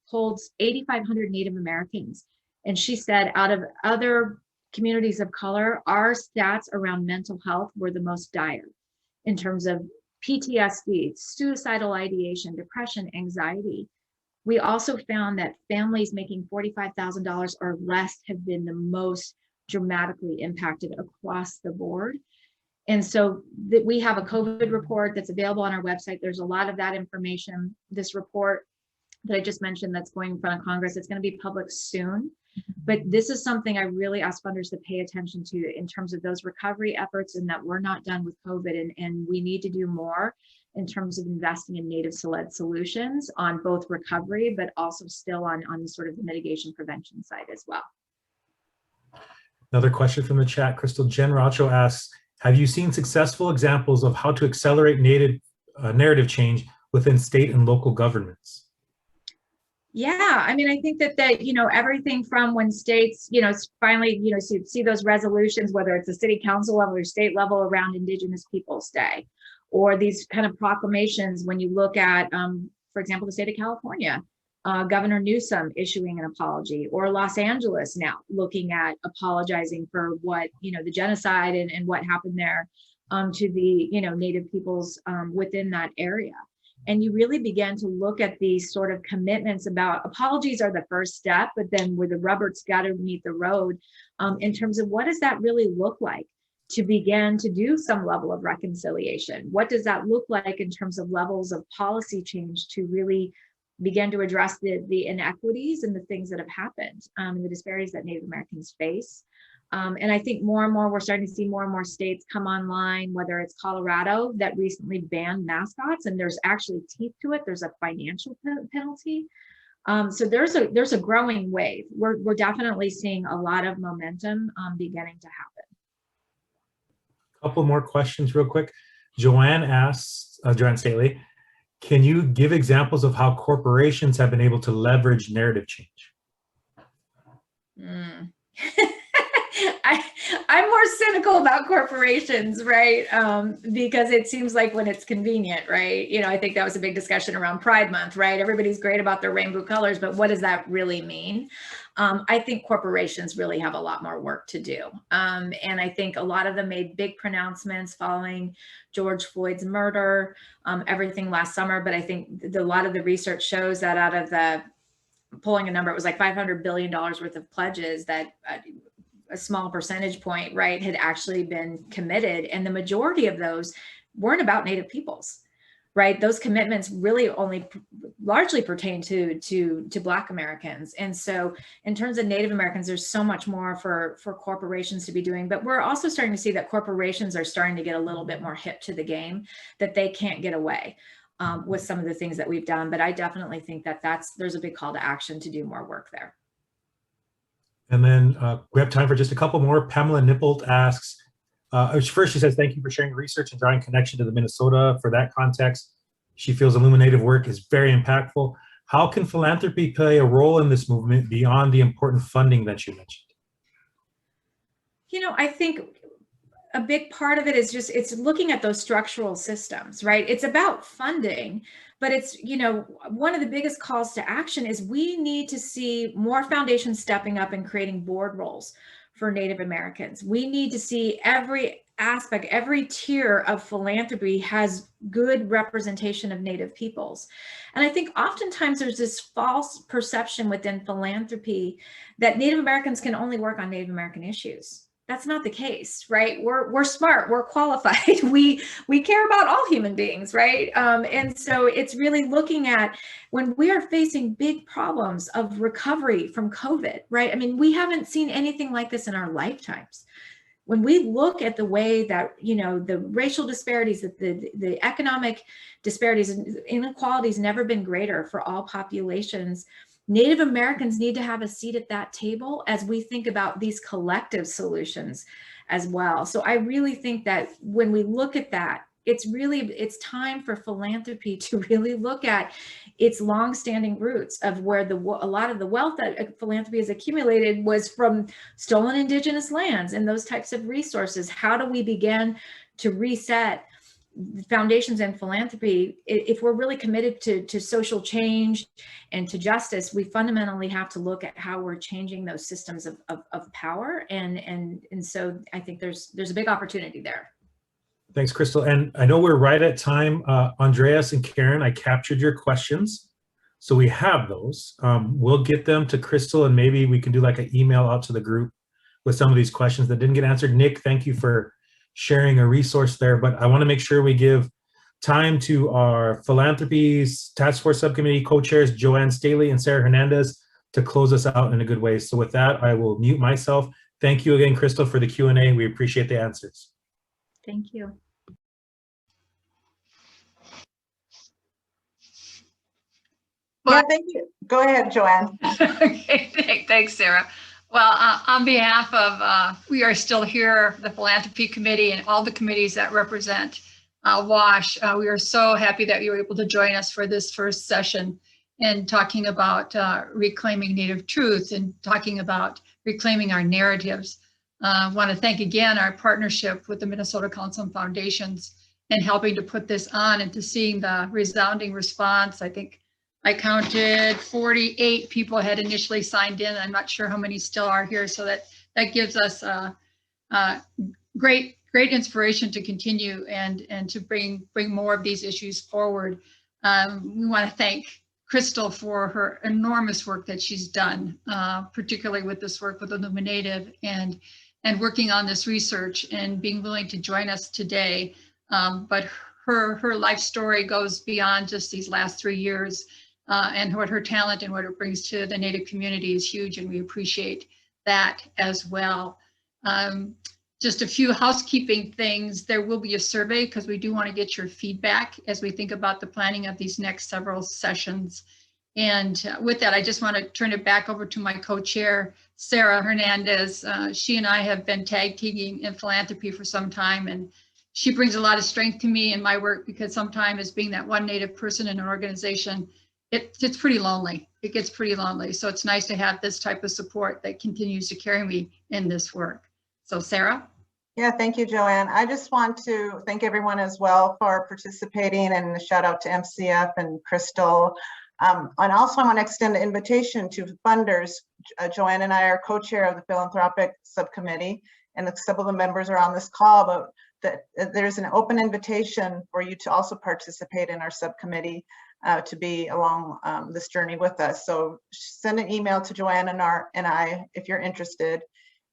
polled 8,500 Native Americans. And she said out of other communities of color, our stats around mental health were the most dire in terms of PTSD, suicidal ideation, depression, anxiety. We also found that families making $45,000 or less have been the most dramatically impacted across the board. And so we have a COVID report that's available on our website. There's a lot of that information. This report that I just mentioned that's going in front of Congress, it's going to be public soon. But this is something I really ask funders to pay attention to in terms of those recovery efforts, and that we're not done with COVID, and we need to do more in terms of investing in native-led solutions on both recovery, but also still on sort of the mitigation prevention side as well. Another question from the chat, Crystal. Jen Racho asks, have you seen successful examples of how to accelerate narrative change within state and local governments? Yeah, I mean, I think that everything from when states, finally, see those resolutions, whether it's the city council level or state level around Indigenous Peoples Day, or these kind of proclamations when you look at, for example, the state of California, Governor Newsom issuing an apology, or Los Angeles now looking at apologizing for what, the genocide and what happened there to the, Native peoples within that area. And you really begin to look at these sort of commitments about apologies are the first step, but then where the rubber's got to meet the road in terms of what does that really look like to begin to do some level of reconciliation? What does that look like in terms of levels of policy change to really begin to address the inequities and the things that have happened and the disparities that Native Americans face? And I think more and more, we're starting to see more and more states come online, whether it's Colorado that recently banned mascots, and there's actually teeth to it. There's a financial penalty. So there's a growing wave. We're definitely seeing a lot of momentum beginning to happen. A couple more questions real quick. Joanne asks, Joanne Staley, can you give examples of how corporations have been able to leverage narrative change? I'm more cynical about corporations, right? Because it seems like when it's convenient, right? I think that was a big discussion around Pride Month, right? Everybody's great about their rainbow colors, but what does that really mean? I think corporations really have a lot more work to do. And I think a lot of them made big pronouncements following George Floyd's murder, everything last summer. But I think a lot of the research shows that out of the pulling a number, it was like $500 billion worth of pledges that a small percentage point, right, had actually been committed. And the majority of those weren't about Native peoples, right? Those commitments really only largely pertain to Black Americans. And so in terms of Native Americans, there's so much more for corporations to be doing, but we're also starting to see that corporations are starting to get a little bit more hip to the game, that they can't get away with some of the things that we've done. But I definitely think that there's a big call to action to do more work there. And then we have time for just a couple more. Pamela Nippold asks, first she says, thank you for sharing research and drawing connection to the Minnesota. For that context, she feels illuminative work is very impactful. How can philanthropy play a role in this movement beyond the important funding that you mentioned? I think a big part of it is it's looking at those structural systems, right? It's about funding, but it's, one of the biggest calls to action is we need to see more foundations stepping up and creating board roles for Native Americans. We need to see every aspect, every tier of philanthropy has good representation of Native peoples. And I think oftentimes there's this false perception within philanthropy that Native Americans can only work on Native American issues. That's not the case, right? We're smart, we're qualified, we care about all human beings, right? And so it's really looking at when we are facing big problems of recovery from COVID, right? I mean, we haven't seen anything like this in our lifetimes. When we look at the way that, the racial disparities, the economic disparities, inequalities never been greater for all populations. Native Americans need to have a seat at that table as we think about these collective solutions as well. So I really think that when we look at that, it's time for philanthropy to really look at its longstanding roots of where a lot of the wealth that philanthropy has accumulated was from stolen Indigenous lands and those types of resources. How do we begin to reset foundations in philanthropy? If we're really committed to social change and to justice, we fundamentally have to look at how we're changing those systems of power. And so I think there's a big opportunity there. Thanks, Crystal. And I know we're right at time. Andreas and Karen, I captured your questions. So we have those. We'll get them to Crystal, and maybe we can do like an email out to the group with some of these questions that didn't get answered. Nick, thank you for sharing a resource there, but I want to make sure we give time to our philanthropies task force subcommittee co-chairs, Joanne Staley and Sarah Hernandez, to close us out in a good way. So with that, I will mute myself. Thank you again, Crystal, for the Q&A. We appreciate the answers. Thank you. Yeah, thank you. Go ahead, Joanne. Okay, thanks, Sarah. Well, on behalf of We Are Still Here, the Philanthropy Committee, and all the committees that represent WASH, we are so happy that you were able to join us for this first session and talking about reclaiming Native truth and talking about reclaiming our narratives. I want to thank again our partnership with the Minnesota Council on Foundations and helping to put this on and to seeing the resounding response. I think I counted 48 people had initially signed in. I'm not sure how many still are here. So that gives us great inspiration to continue and to bring more of these issues forward. We want to thank Crystal for her enormous work that she's done, particularly with this work with Illuminative and working on this research and being willing to join us today. But her life story goes beyond just these last 3 years. And what her talent and what it brings to the Native community is huge, and we appreciate that as well. Just a few housekeeping things. There will be a survey because we do want to get your feedback as we think about the planning of these next several sessions. And with that, I just want to turn it back over to my co-chair, Sarah Hernandez. She and I have been tag teaming in philanthropy for some time, and she brings a lot of strength to me in my work because sometimes as being that one Native person in an organization, it's pretty lonely. It gets pretty lonely. So it's nice to have this type of support that continues to carry me in this work. So Sarah? Yeah, thank you, Joanne. I just want to thank everyone as well for participating, and a shout out to MCF and Crystal. And also I want to extend an invitation to funders. Joanne and I are co-chair of the philanthropic subcommittee, and some of the members are on this call, but there's an open invitation for you to also participate in our subcommittee to be along this journey with us. So send an email to Joanne and I if you're interested.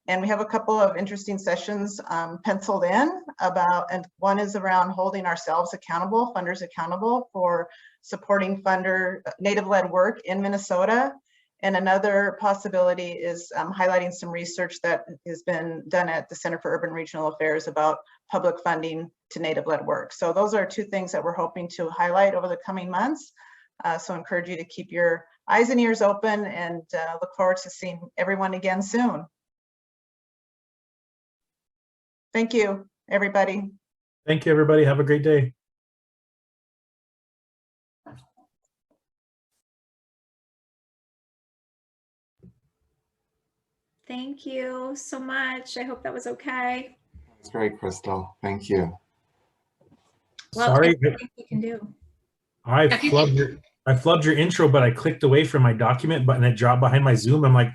And we have a couple of interesting sessions penciled in about, and one is around holding ourselves accountable, funders accountable for supporting Native-led work in Minnesota. And another possibility is highlighting some research that has been done at the Center for Urban Regional Affairs about public funding to Native-led work. So those are two things that we're hoping to highlight over the coming months. So I encourage you to keep your eyes and ears open, and look forward to seeing everyone again soon. Thank you, everybody. Thank you, everybody. Have a great day. Thank you so much. I hope that was okay. That's great, Crystal. Thank you. Well, Sorry, anything you can do. I flubbed your intro, but I clicked away from my document button. It dropped behind my Zoom. I'm like,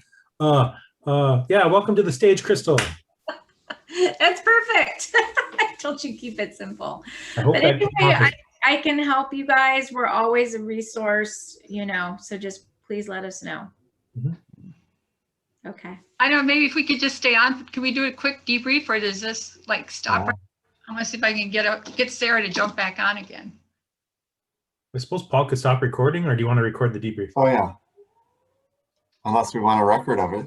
yeah, welcome to the stage, Crystal. That's perfect. I told you keep it simple. I hope But that anyway, I can help you guys. We're always a resource, so just please let us know. Mhm. Okay. I know, maybe if we could just stay on, can we do a quick debrief, or does this like stop? Yeah. I'm gonna see if I can get Sarah to jump back on again. I suppose Paul could stop recording, or do you want to record the debrief? Oh, yeah. Unless we want a record of it.